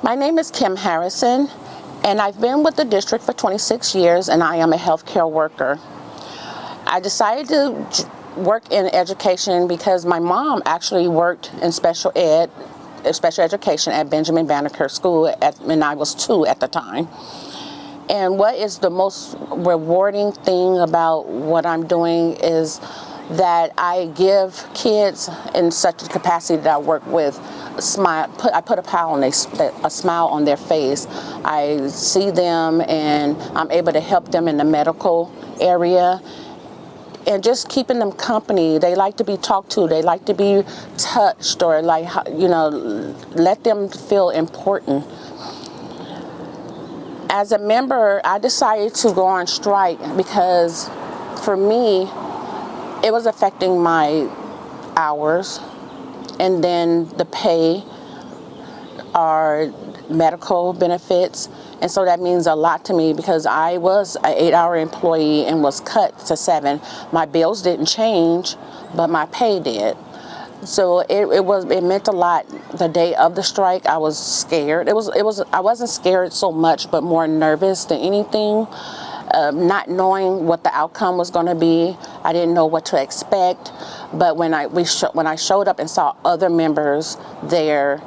My name is Kim Harrison, and I've been with the district for 26 years, and I am a healthcare worker. I decided to work in education because my mom actually worked in special education at Benjamin Banneker School when I was 2 at the time. And what is the most rewarding thing about what I'm doing is that I give kids in such a capacity that I work with I put a smile on their face. I see them and I'm able to help them in the medical area and just keeping them company. They like to be talked to. They like to be touched or let them feel important. As a member, I decided to go on strike because for me, it was affecting my hours and then the pay, our medical benefits. And so that means a lot to me because I was an 8-hour employee and was cut to 7. My bills didn't change, but my pay did. So it meant a lot. The day of the strike, I was scared. I wasn't scared so much, but more nervous than anything. Not knowing what the outcome was going to be. I didn't know what to expect. But when I showed up and saw other members there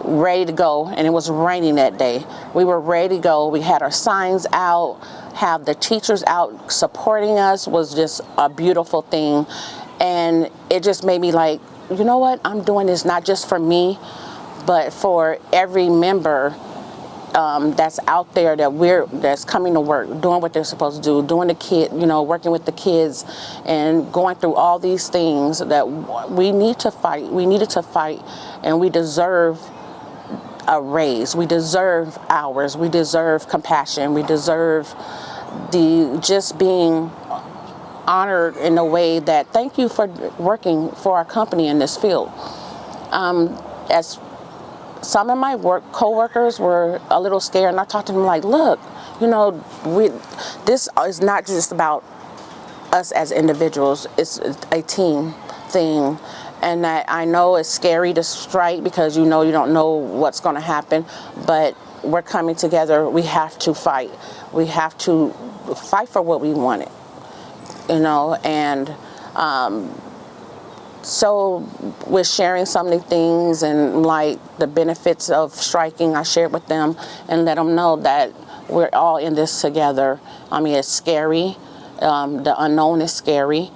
ready to go, and it was raining that day, we were ready to go. We had our signs out, have the teachers out supporting us was just a beautiful thing. And it just made me like, you know what, I'm doing this not just for me, but for every member that's out there that's coming to work, doing what they're supposed to do, doing working with the kids and going through all these things that we need to fight. We needed to fight, and we deserve a raise. We deserve hours. We deserve compassion. We deserve just being honored in a way that thank you for working for our company in this field. As some of my co-workers were a little scared, and I talked to them like, look, this is not just about us as individuals, it's a team thing. And that I know it's scary to strike because you don't know what's going to happen, but we're coming together. We have to fight. We have to fight for what we wanted. And so we're sharing some of the things and like the benefits of striking. I shared with them and let them know that we're all in this together. I mean, it's scary. The unknown is scary,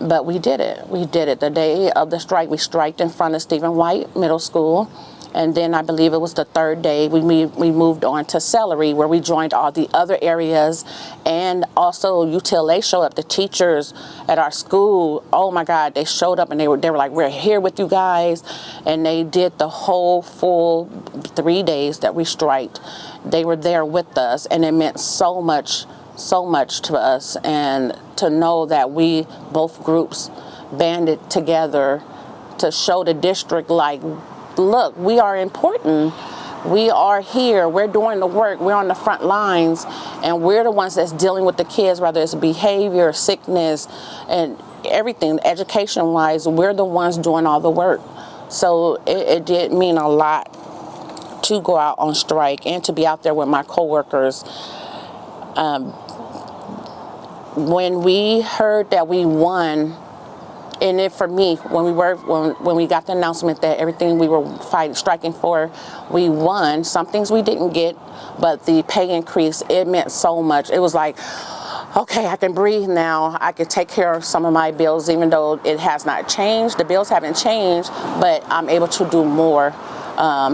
but we did it. We did it. The day of the strike, we striked in front of Stephen White Middle School. And then I believe it was the third day we moved on to Celery, where we joined all the other areas. And also UTLA showed up. The teachers at our school, oh my God, they showed up and they were like, we're here with you guys. And they did the whole full 3 days that we striked. They were there with us, and it meant so much to us. And to know that we, both groups, banded together to show the district like, look, we are important. We are here. We're doing the work. We're on the front lines, and we're the ones that's dealing with the kids, whether it's behavior, sickness, and everything, education-wise. We're the ones doing all the work. So it did mean a lot to go out on strike and to be out there with my coworkers. When we heard that we won, and it, for me, when we got the announcement that everything we were striking for, we won. Some things we didn't get, but the pay increase, it meant so much. It was like, okay, I can breathe now. I can take care of some of my bills, even though it has not changed. The bills haven't changed, but I'm able to do more,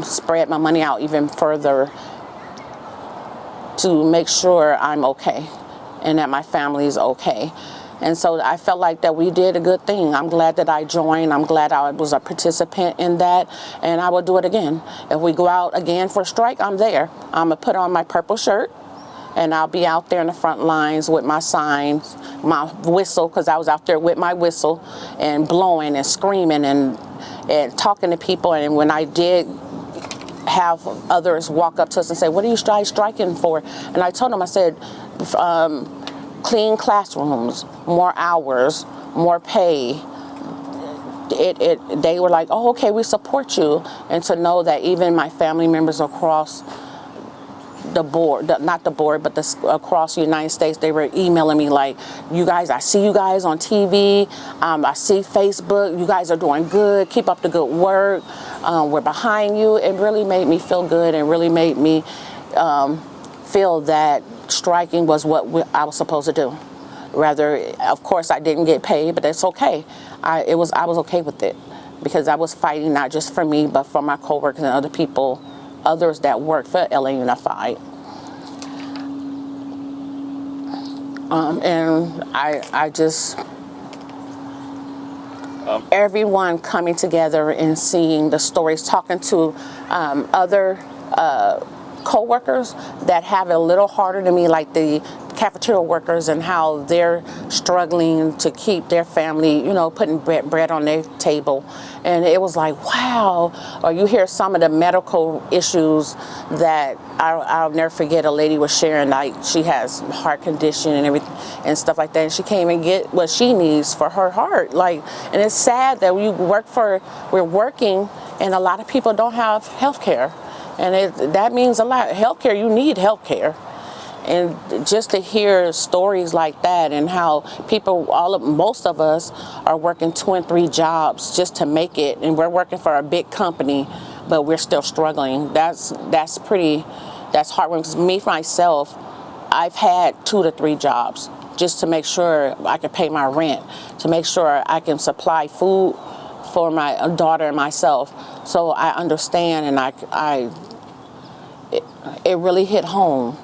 spread my money out even further to make sure I'm okay and that my family is okay. And so I felt like that we did a good thing. I'm glad that I joined. I'm glad I was a participant in that, and I will do it again. If we go out again for a strike, I'm there. I'm going to put on my purple shirt, and I'll be out there in the front lines with my signs, my whistle, because I was out there with my whistle and blowing and screaming and talking to people. And when I did have others walk up to us and say, what are you striking for? And I told them, I said, clean classrooms, more hours, more pay, they were like, oh, okay, we support you. And to know that even my family members across the board, not the board, but across the United States, they were emailing me like, you guys, I see you guys on TV, I see Facebook, you guys are doing good, keep up the good work, we're behind you. It really made me feel good and really made me feel that striking was what I was supposed to do. Rather, of course, I didn't get paid, but that's okay. I was okay with it because I was fighting not just for me, but for my coworkers and other people, others that work for LA Unified. And I just, everyone coming together and seeing the stories, talking to other co-workers that have it a little harder than me, like the cafeteria workers, and how they're struggling to keep their family, putting bread on their table. And it was like, wow. Or you hear some of the medical issues that I'll never forget. A lady was sharing, like, she has heart condition and everything and stuff like that, and she can't even get what she needs for her heart. Like, and it's sad that we're working and a lot of people don't have health care. And that means a lot. Healthcare, you need healthcare. And just to hear stories like that, and how people, most of us are working 2 and 3 jobs just to make it, and we're working for a big company, but we're still struggling. That's heartwarming. Because me, myself, I've had 2 to 3 jobs just to make sure I can pay my rent, to make sure I can supply food for my daughter and myself. So I understand, and it really hit home.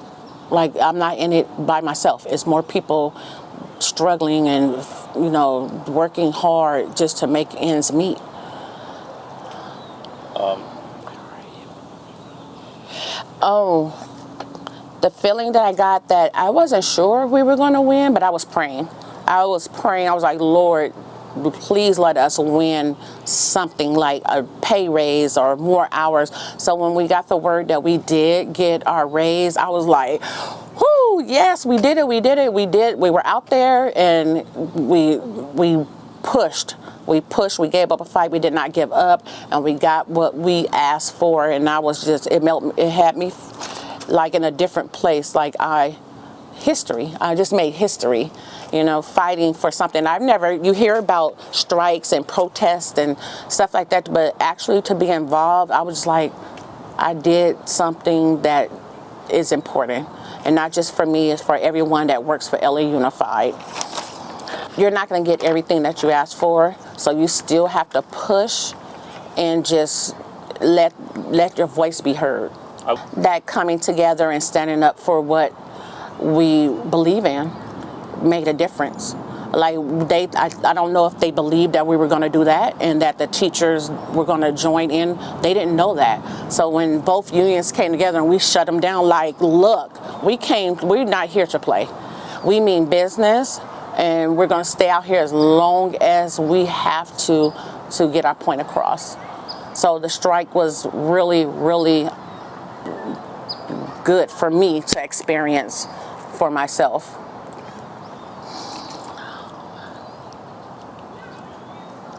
Like, I'm not in it by myself. It's more people struggling and, working hard just to make ends meet. The feeling that I got, that I wasn't sure we were going to win, but I was praying. I was like, Lord, please let us win something like a pay raise or more hours. So when we got the word that we did get our raise, I was like, whoo, yes, we did it. We were out there and we pushed. We gave up a fight. We did not give up, and we got what we asked for. And I was just, it had me like in a different place. Like I just made history, fighting for something. You hear about strikes and protests and stuff like that, but actually to be involved, I was just like, I did something that is important. And not just for me, it's for everyone that works for LA Unified. You're not going to get everything that you ask for, so you still have to push and just let your voice be heard. That coming together and standing up for what we believe in made a difference. Like I don't know if they believed that we were going to do that and that the teachers were going to join in. They didn't know that. So when both unions came together and we shut them down, like, look, we're not here to play. We mean business, and we're going to stay out here as long as we have to get our point across. So the strike was really, really good for me to experience for myself.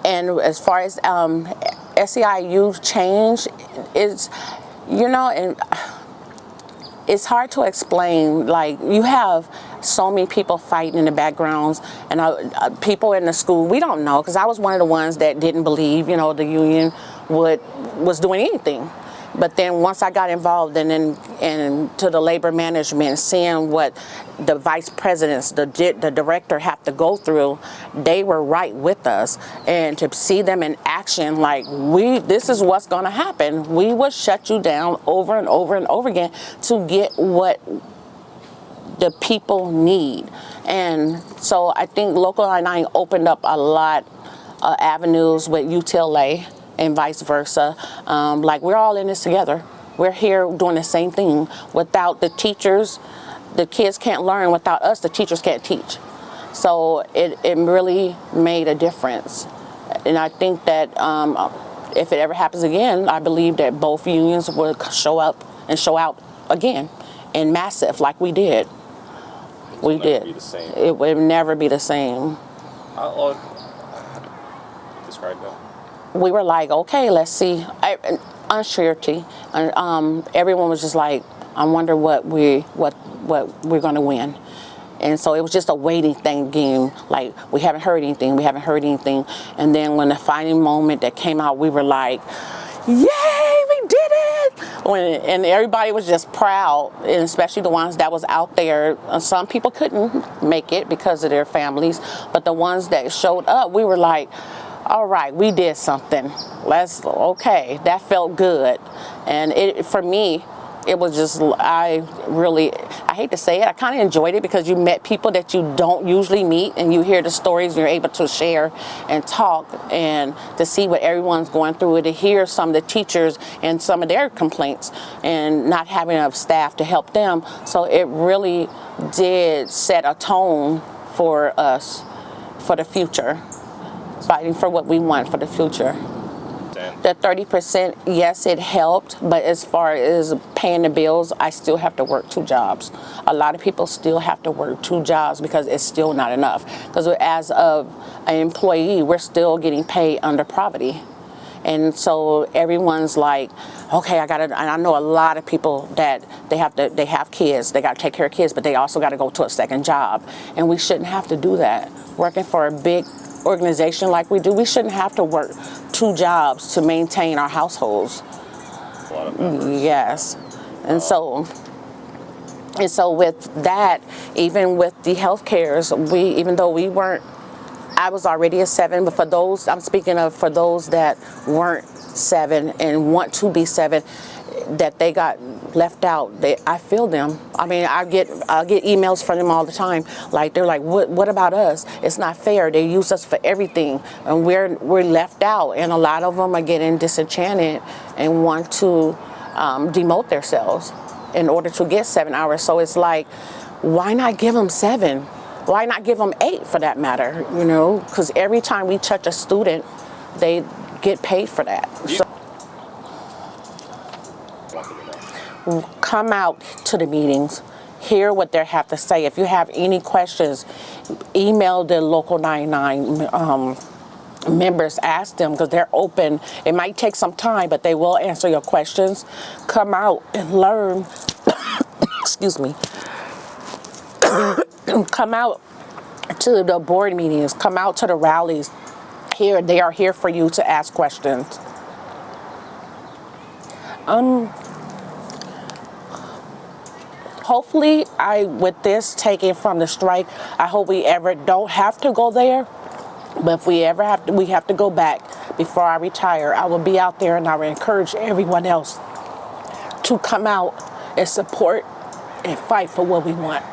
And as far as SEIU change, and it's hard to explain. Like, you have so many people fighting in the backgrounds, and people in the school, we don't know, because I was one of the ones that didn't believe, the union was doing anything. But then once I got involved and to the labor management, seeing what the vice presidents, the director have to go through, they were right with us. And to see them in action, like, this is what's going to happen. We will shut you down over and over and over again to get what the people need. And so I think Local 99 opened up a lot of avenues with UTLA and vice versa. Like, we're all in this together. We're here doing the same thing. Without the teachers, the kids can't learn. Without us, the teachers can't teach. So it really made a difference. And I think that if it ever happens again, I believe that both unions will show up and show out again in massive, like we did. We did. It would never be the same. This describe that? We were like, okay, let's see. Uncertainty. Everyone was just like, I wonder what we're going to win. And so it was just a waiting game. Like, we haven't heard anything. And then when the final moment that came out, we were like, yay, we did it. And everybody was just proud, and especially the ones that was out there. Some people couldn't make it because of their families, but the ones that showed up, we were like, all right, we did something. Okay, that felt good. And for me, it was just, I hate to say it, I kind of enjoyed it because you met people that you don't usually meet, and you hear the stories, and you're able to share and talk, and to see what everyone's going through, and to hear some of the teachers and some of their complaints, and not having enough staff to help them. So it really did set a tone for us for the future, fighting for what we want for the future. The 30%, yes, it helped, but as far as paying the bills, I still have to work 2 jobs. A lot of people still have to work 2 jobs because it's still not enough. Because as of an employee, we're still getting paid under poverty. And so everyone's like, okay, and I know a lot of people that they have kids, they got to take care of kids, but they also got to go to a second job. And we shouldn't have to do that. Working for a big organization like we do, we shouldn't have to work 2 jobs to maintain our households. A lot of members. Yes. And so with that, even with the health cares, even though I was already a 7, but for those, I'm speaking of for those that weren't 7 and want to be 7, that they got left out. I feel them. I mean, I get emails from them all the time. Like, they're like, what about us? It's not fair. They use us for everything, and we're left out. And a lot of them are getting disenchanted and want to demote themselves in order to get 7 hours. So it's like, why not give them 7? Why not give them 8 for that matter? You know, because every time we touch a student, they get paid for that. So come out to the meetings, hear what they have to say. If you have any questions, email the Local 99 members, ask them, because they're open. It might take some time, but they will answer your questions. Come out and learn. Excuse me. Come out to the board meetings, come out to the rallies. They are here for you to ask questions. Hopefully, with this taken from the strike, I hope we ever don't have to go there. But if we ever have to, we have to go back before I retire. I will be out there, and I will encourage everyone else to come out and support and fight for what we want.